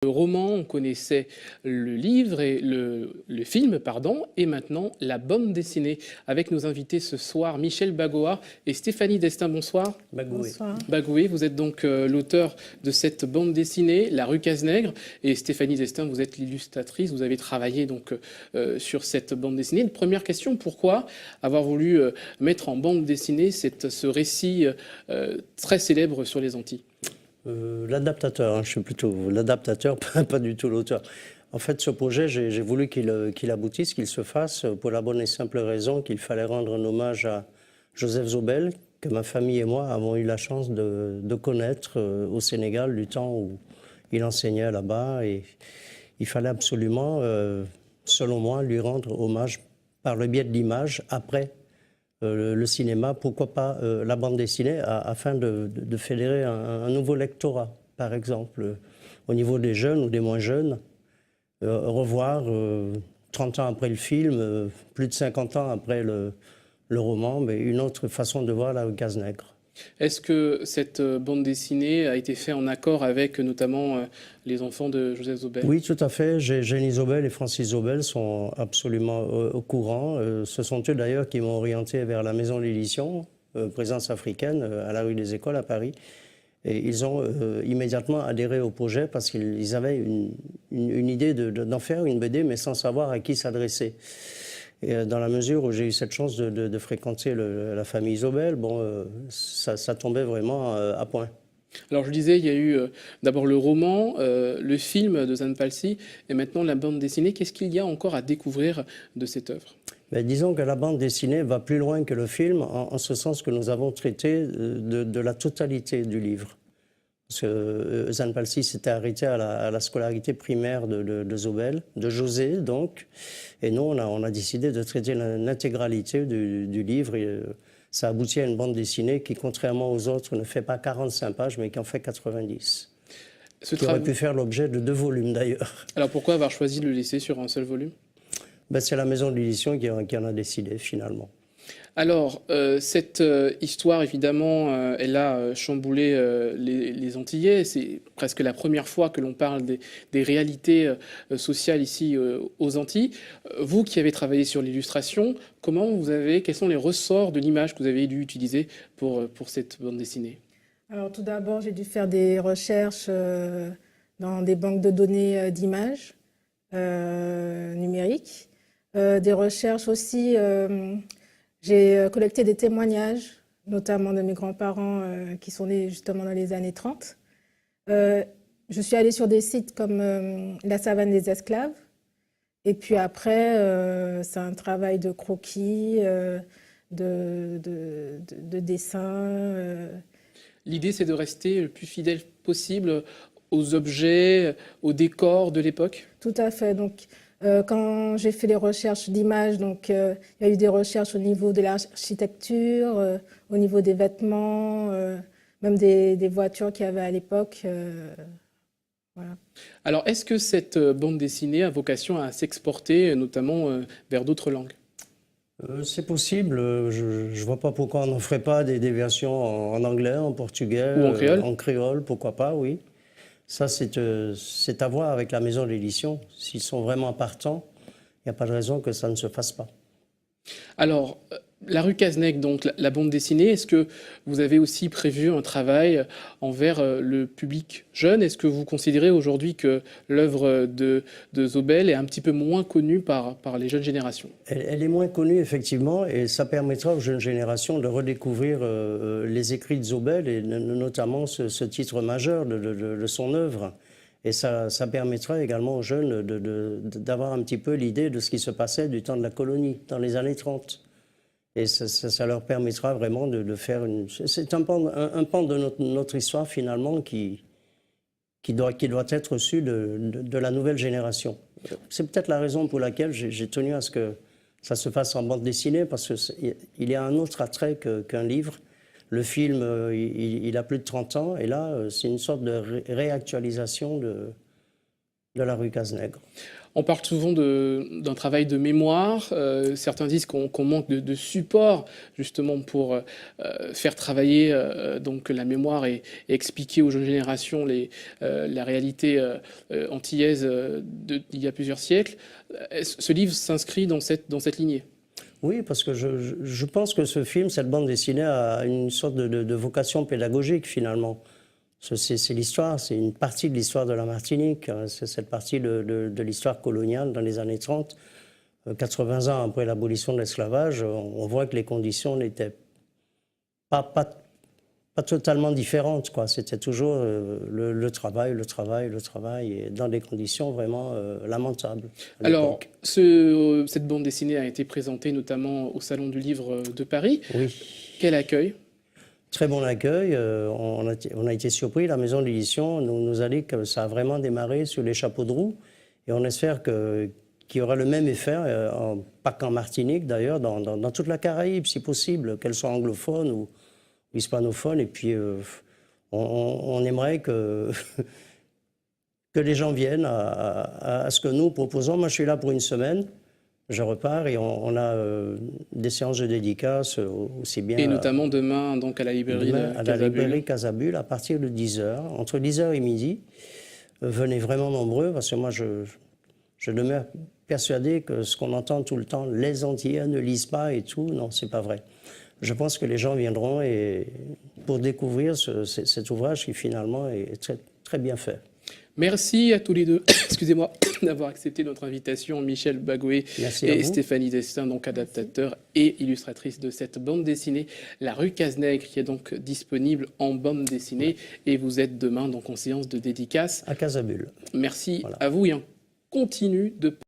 Le roman, on connaissait le livre et le film, pardon, et maintenant la bande dessinée. Avec nos invités ce soir, Michel Bagoa et Stéphanie Destin. Bonsoir. Bagoué. Bonsoir. Bagoué, vous êtes donc l'auteur de cette bande dessinée, La rue Cazenègre, et Stéphanie Destin, vous êtes l'illustratrice. Vous avez travaillé donc sur cette bande dessinée. Une première question, pourquoi avoir voulu mettre en bande dessinée ce récit très célèbre sur les Antilles? L'adaptateur, hein, je suis plutôt l'adaptateur, pas du tout l'auteur. En fait, ce projet, j'ai voulu qu'il aboutisse, qu'il se fasse, pour la bonne et simple raison qu'il fallait rendre un hommage à Joseph Zobel, que ma famille et moi avons eu la chance de connaître au Sénégal du temps où il enseignait là-bas. Et il fallait absolument, selon moi, lui rendre hommage par le biais de l'image après le cinéma, pourquoi pas la bande dessinée, afin de fédérer un nouveau lectorat, par exemple, au niveau des jeunes ou des moins jeunes, revoir 30 ans après le film, plus de 50 ans après le roman, mais une autre façon de voir la Cazenègre. Est-ce que cette bande dessinée a été faite en accord avec notamment les enfants de Joseph Zobel? Oui, tout à fait. Jenny Zobel et Francis Zobel sont absolument au courant. Ce sont eux d'ailleurs qui m'ont orienté vers la maison d'édition, Présence africaine, à la rue des Écoles à Paris. Et ils ont immédiatement adhéré au projet parce qu'ils avaient une idée d'en faire une BD, mais sans savoir à qui s'adresser. Et dans la mesure où j'ai eu cette chance de fréquenter la famille Zobel, bon, ça tombait vraiment à point. Alors je disais, il y a eu d'abord le roman, le film de Zane Palsy et maintenant la bande dessinée. Qu'est-ce qu'il y a encore à découvrir de cette œuvre? Mais disons que la bande dessinée va plus loin que le film, en ce sens que nous avons traité de la totalité du livre. Parce que Zane Palsy s'était arrêté à la scolarité primaire de Zobel, de José donc, et nous on a décidé de traiter l'intégralité du livre. Et, ça aboutit à une bande dessinée qui, contrairement aux autres, ne fait pas 45 pages, mais qui en fait 90. Qui aurait pu faire l'objet de 2 volumes d'ailleurs. Alors pourquoi avoir choisi de le laisser sur un seul volume? Ben, c'est la maison de l'édition qui en a décidé finalement. Alors, cette histoire, évidemment, elle a chamboulé les Antillais. C'est presque la première fois que l'on parle des réalités sociales ici aux Antilles. Vous qui avez travaillé sur l'illustration, quels sont les ressorts de l'image que vous avez dû utiliser pour cette bande dessinée? Alors tout d'abord, j'ai dû faire des recherches dans des banques de données d'images numériques. Des recherches aussi, j'ai collecté des témoignages, notamment de mes grands-parents qui sont nés justement dans les années 30. Je suis allée sur des sites comme La savane des esclaves. Et puis après, c'est un travail de croquis, de dessin. L'idée, c'est de rester le plus fidèle possible aux objets, aux décors de l'époque? Tout à fait. Donc, quand j'ai fait les recherches d'images, donc il y a eu des recherches au niveau de l'architecture, au niveau des vêtements, même des voitures qu'il y avait à l'époque. Voilà. Alors, est-ce que cette bande dessinée a vocation à s'exporter, notamment vers d'autres langues? C'est possible. Je ne vois pas pourquoi on n'en ferait pas des versions en anglais, en portugais, ou en créole? En créole, pourquoi pas, oui. Ça, c'est à voir avec la maison d'édition. S'ils sont vraiment partants, il n'y a pas de raison que ça ne se fasse pas. Alors, La rue Cazenègre, donc la bande dessinée, est-ce que vous avez aussi prévu un travail envers le public jeune? Est-ce que vous considérez aujourd'hui que l'œuvre de Zobel est un petit peu moins connue par les jeunes générations? Elle est moins connue, effectivement, et ça permettra aux jeunes générations de redécouvrir les écrits de Zobel, et notamment ce titre majeur de son œuvre. Et ça permettra également aux jeunes d'avoir un petit peu l'idée de ce qui se passait du temps de la colonie, dans les années 30. Et ça leur permettra vraiment de faire une... C'est un pan de notre histoire, finalement, qui doit être reçu de la nouvelle génération. C'est peut-être la raison pour laquelle j'ai tenu à ce que ça se fasse en bande dessinée, parce qu'il y a un autre attrait qu'un livre. Le film, il a plus de 30 ans, et là, c'est une sorte de réactualisation de la rue Cazenègre. On parle souvent d'un travail de mémoire. Certains disent qu'on manque de support justement pour faire travailler donc la mémoire et expliquer aux jeunes générations la réalité antillaise d'il y a plusieurs siècles. Ce livre s'inscrit dans cette lignée. Oui, parce que je pense que ce film, cette bande dessinée, a une sorte de vocation pédagogique finalement. C'est l'histoire, c'est une partie de l'histoire de la Martinique, c'est cette partie de l'histoire coloniale dans les années 30. 80 ans après l'abolition de l'esclavage, on voit que les conditions n'étaient pas totalement différentes, quoi. C'était toujours le travail, et dans des conditions vraiment lamentables. Alors, cette bande dessinée a été présentée notamment au Salon du Livre de Paris. Oui. Quel accueil? Très bon accueil, on a été surpris, la maison d'édition nous a dit que ça a vraiment démarré sur les chapeaux de roue et on espère qu'il y aura le même effet, pas qu'en Martinique d'ailleurs, dans toute la Caraïbe si possible, qu'elle soit anglophone ou hispanophone, et puis on aimerait que les gens viennent à ce que nous proposons. Moi je suis là pour une semaine. Je repars et on a des séances de dédicaces aussi bien. Et notamment demain, donc à la librairie Casabule, à partir de 10h, entre 10h et midi. Venez vraiment nombreux, parce que moi, je demeure persuadé que ce qu'on entend tout le temps, les Antillais ne lisent pas et tout, non, c'est pas vrai. Je pense que les gens viendront pour découvrir cet ouvrage qui finalement est très, très bien fait. Merci à tous les deux, excusez-moi, d'avoir accepté notre invitation, Michel Bagoué et Stéphanie Destin, donc adaptateur et illustratrice de cette bande dessinée, La rue Cazenègre, qui est donc disponible en bande dessinée. Et vous êtes demain donc en séance de dédicace. À Casabule. Merci à vous et on continue de